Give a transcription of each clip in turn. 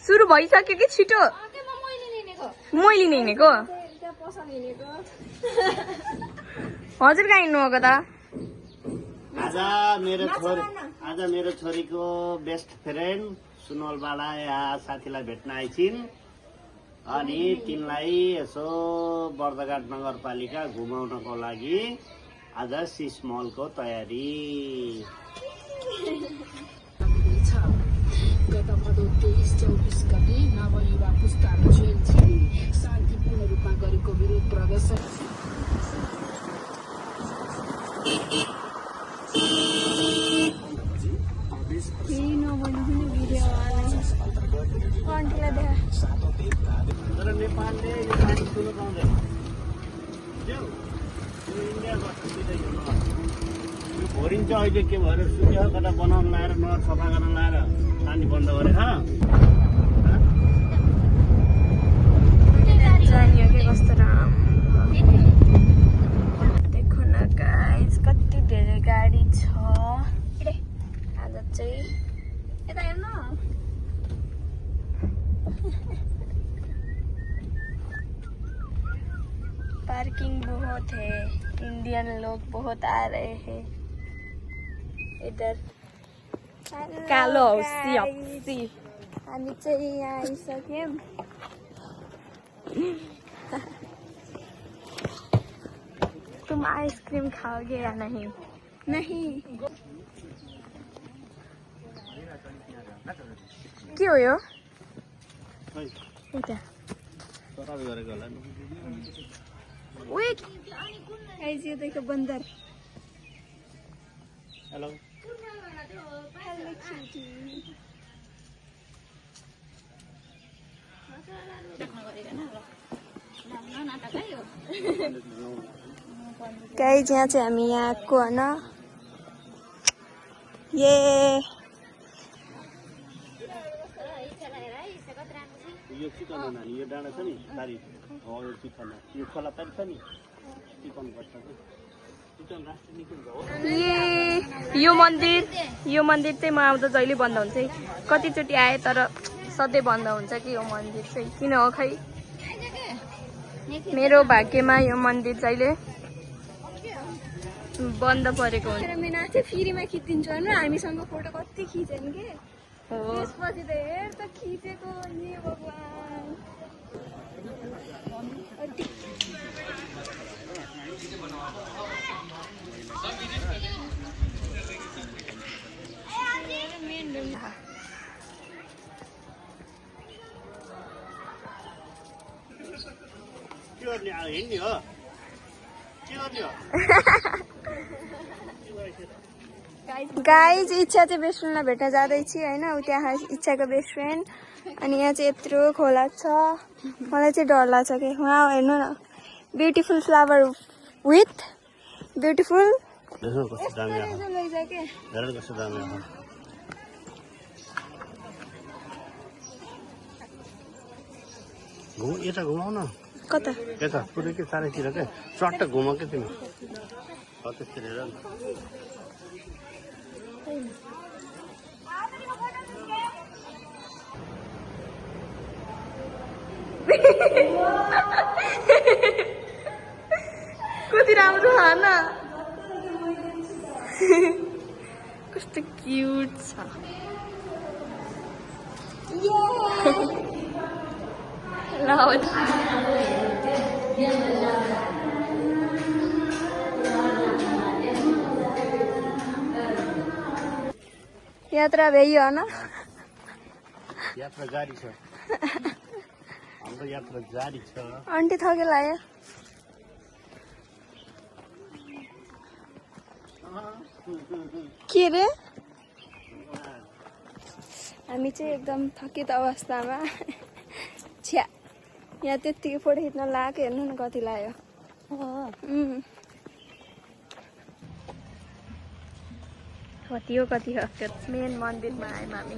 सुरु भइसक्यो कि छिटो मैले हिँडेको हजुर कहाँ हिँड्नुभएको त आज मेरो छोरीको बेस्ट फ्रेन्ड सुनवलबाट यहाँ साथीलाई भेट्न आइछिन् अनि तिनलाई यसो बर्दघाट नगरपालिका घुमाउनको लागि आज सिस मलको तयारी गत भदौ 23-24 गते नवयुवा पुस्ता र जेलछिन् शान्तिपूर्ण रूपमा गरेको विरोध प्रदर्शन तर नेपालले यो पानी ठुलो पाउँदैन यो भोरिन्छ अहिले के भएर सुक्यो कता बनाउन लाएर नहर सफा गर्न लाएर पानी बन्द गरेर कस्तो राम्रो देखो न गाइस कति धेरै गाडी छ आज चाहिँ यता हेर्नु पार्किंग बहुत है इंडियन लोग बहुत आ रहे हैं इधर कालो हौसी हामी चाहिँ यहाँ आइसक्यौं तुम आइसक्रीम खाओगे या नहीं नहीं के हो यो यता Wait, guys, ये देखो बंदर. Hello. Hello, cutie. Guys, यहाँ चाहिँ हामी यहाँ आएको हैन. ये यो चिकन हो नानी यो डाँडा छ नि तारी हो यो चिकन यो खोला तारी छ नि चिकन पर्छ चिकन राष्ट्र निकुञ्ज हो यो मन्दिर चाहिँ म आउँदा जहिले बन्द हुन्छ है कतिचोटि आए तर सधैँ बन्द हुन्छ कि यो मन्दिर चाहिँ किन हो खै मेरो भाग्यमा यो मन्दिर जहिले बन्द परेको हुन्छ मेरा चाहिँ फ्रीमा खिचिदिन्छु हैन हामीसँग फोटो कति खिचेन के हो त्यसपछि त हेर त खिचेको नि भगवान के गर्ने हिँड्ने हो के गर्ने हो गाइज इच्छा चाहिँ बेस्ट फ्रेन्डलाई भेट्न जाँदैछ होइन उ त्यहाँ इच्छाको बेस्ट फ्रेन्ड अनि यहाँ चाहिँ यत्रो खोला छ मलाई चाहिँ डर लाग्छ कि वहाँ हेर्नु न ब्युटिफुल फ्लावर विथ ब्युटिफुल यता घुमाउ न कता यता पुरै चारैतिर क्या चट्ट घुमाउ क्या तिमी त्यसरी हेर कति राम्रो छ न कस्तो क्युट छ यात्रा भइयो न यात्रा जारी छ हाम्रो यात्रा जारी छ आन्टी थके लाग्यो के रे हामी चाहिँ एकदम थकित अवस्थामा छ्या यहाँ त्यतिकै फोटो खिच्न लाग्यो हेर्नु न कति लाग्यो कति हो त्यो मेन मन्दिरमा आयौँ हामी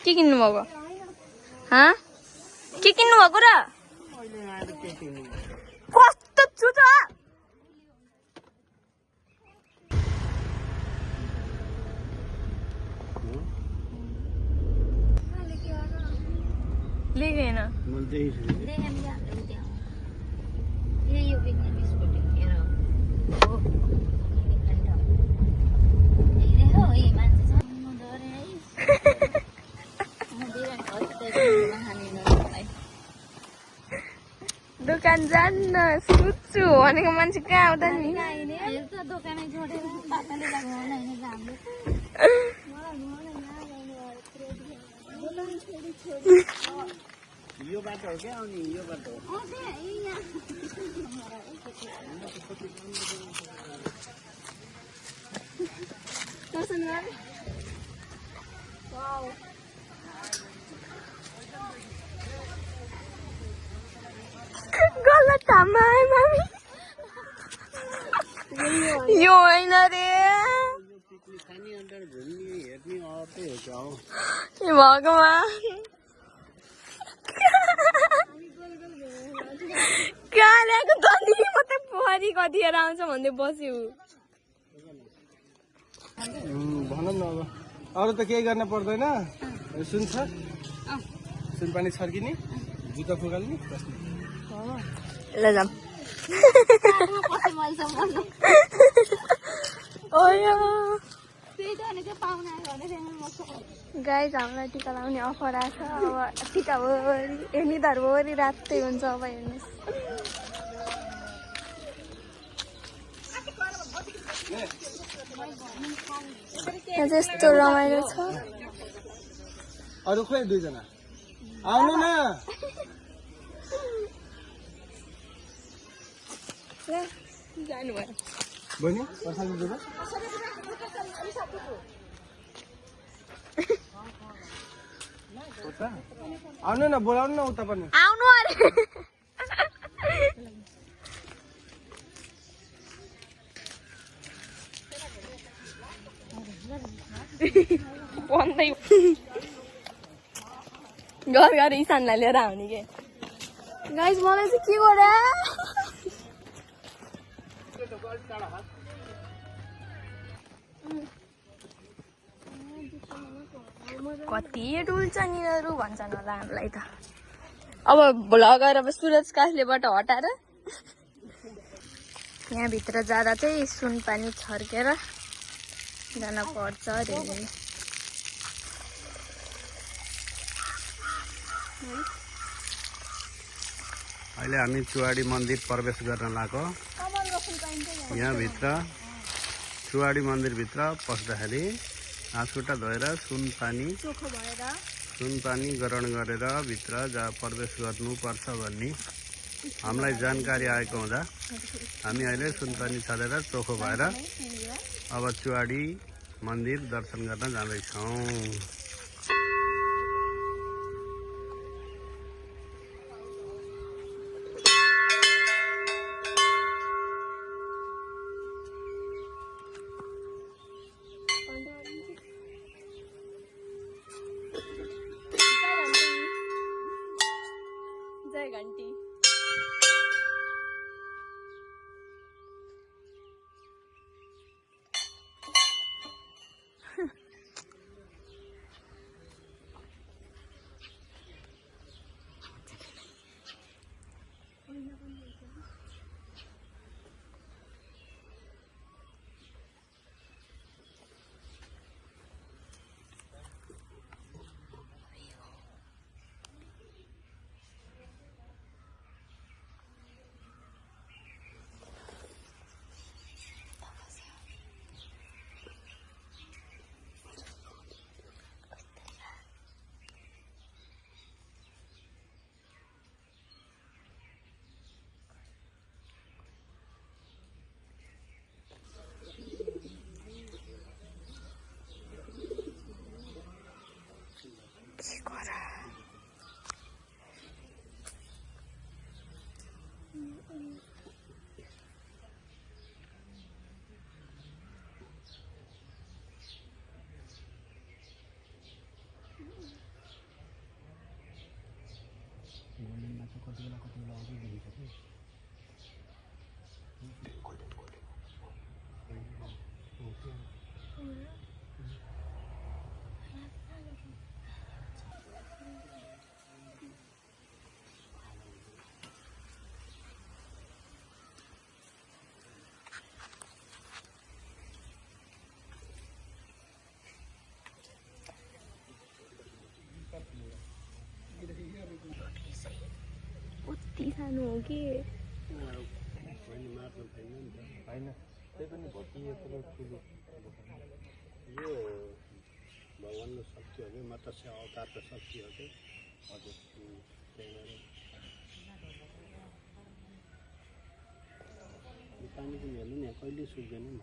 के किन्नु भएको के किन्नु भएको र कस्तो चुचो लेखेन मैले देखिसकेँ दोकान जान्न सुत्छु भनेको मान्छे कहाँ आउँदा नि यो बाटो हो क्या आउने यो बाटो हो गलत ठाउँमा आयो मामी यो होइन रे पिकनिक खाने अन्त घुम्ने हेर्ने अर्कै हो क्या हौ ए भगवान् कहाँ ल्याएको तनी म त पोखरी कतिखेर आउँछ भन्दै बस्यो भनौँ न अब अरू त केही गर्न पर्दैन सुन छ सुन पानी छर्किने जुत्ता फुकाल्ने बस्ने ल जाम गाइज हामीलाई टिका लाउने अफर आएको छ अब टिकाभरि निधारभरि रातै हुन्छ अब हेर्नुहोस् यहाँ चाहिँ यस्तो रमाइलो छ अरू खोइ दुईजना आउनु न जानुभयो बहिनी प्रसाद जुत्ता आउनु न बोलाउनु न उता पनि आउनु अरे भन्दै घर घर इसानलाई लिएर आउने के गाइस मलाई चाहिँ के गरे कति डुल्छ निहरू भन्छन् होला हामीलाई त अब भ्लगर अब सुरज कास्लेबाट हटाएर यहाँभित्र जाँदा चाहिँ सुनपानी छर्केर जान पर्छ अरे अहिले हामी चुवाडी मन्दिर प्रवेश गर्न लागेको यहाँभित्र चुवाडी मन्दिरभित्र पस्दाखेरि हातखुट्टा धोएर सुनपानी ग्रहण गरेर भित्र जहाँ प्रवेश गर्नुपर्छ भन्ने हामीलाई जानकारी आएको हुँदा हामी अहिले सुनपानी छरेर चोखो भएर अब चुवाडी मन्दिर दर्शन गर्न जाँदैछौँ। जय घंटी सानो हो कि होइन त्यही पनि भत्किएको ठुलो यो भगवान्को शक्ति हो कि मत्स्य अवतारको शक्ति हो कि हजुर त्यही भएर यो पानी पनि हेर्नु नि कहिले सुक्दैन नि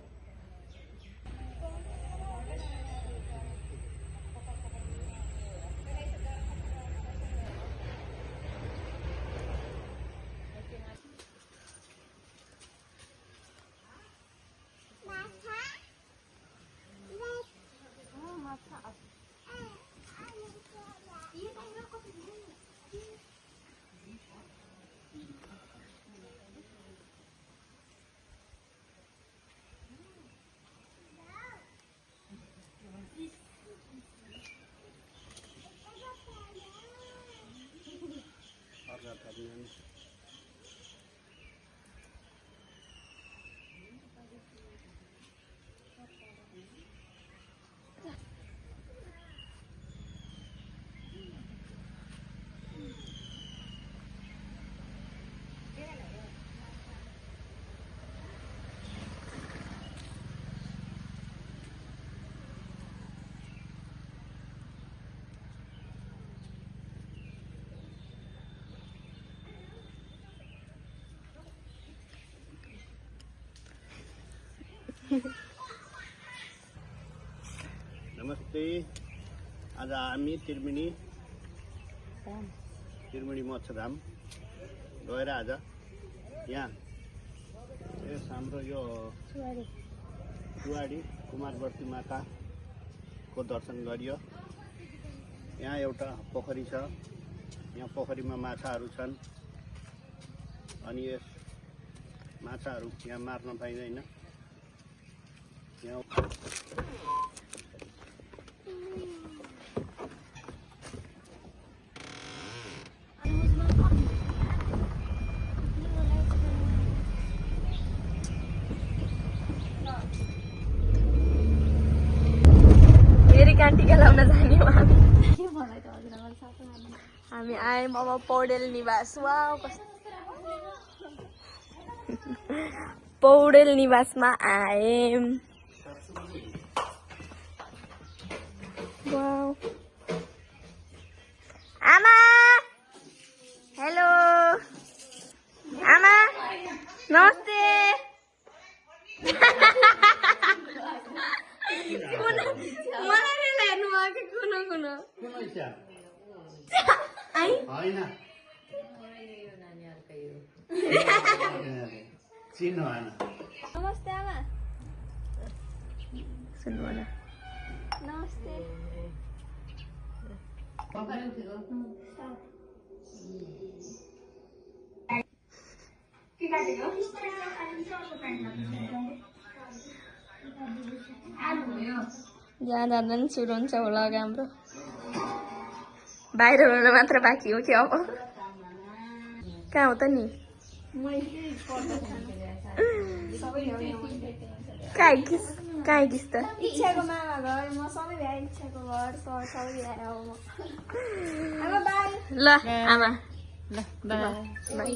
नमस्ते आज हामी त्रिवेणी मोक्षधाम गएर आज यहाँ हाम्रो यो चुवाडी कुमारवर्ती माताको दर्शन गरियो। यहाँ एउटा पोखरी छ, यहाँ पोखरीमा माछाहरू छन् अनि यस माछाहरू यहाँ मार्न पाइँदैन। यहाँ टिका लाउन जाने हो हामी आयौँ अब पौडेल निवास। वाउ पौडेल निवासमा आयौँ। वाउ आमा हेलो आमा नमस्ते मलाई हेर्नु भएको कुन नमस्ते आमा सुन्नु न नमस्ते जहाँ जाँदा पनि सुरु हुन्छ होला हाम्रो बाहिर हुन मात्र बाँकी हो कि अब कहाँ हो त नि कहाँ किस त इच्छाको मामा घर म सबै भ्याए इच्छाको घर सबै भ्याए अब म ल आमा ल बाई।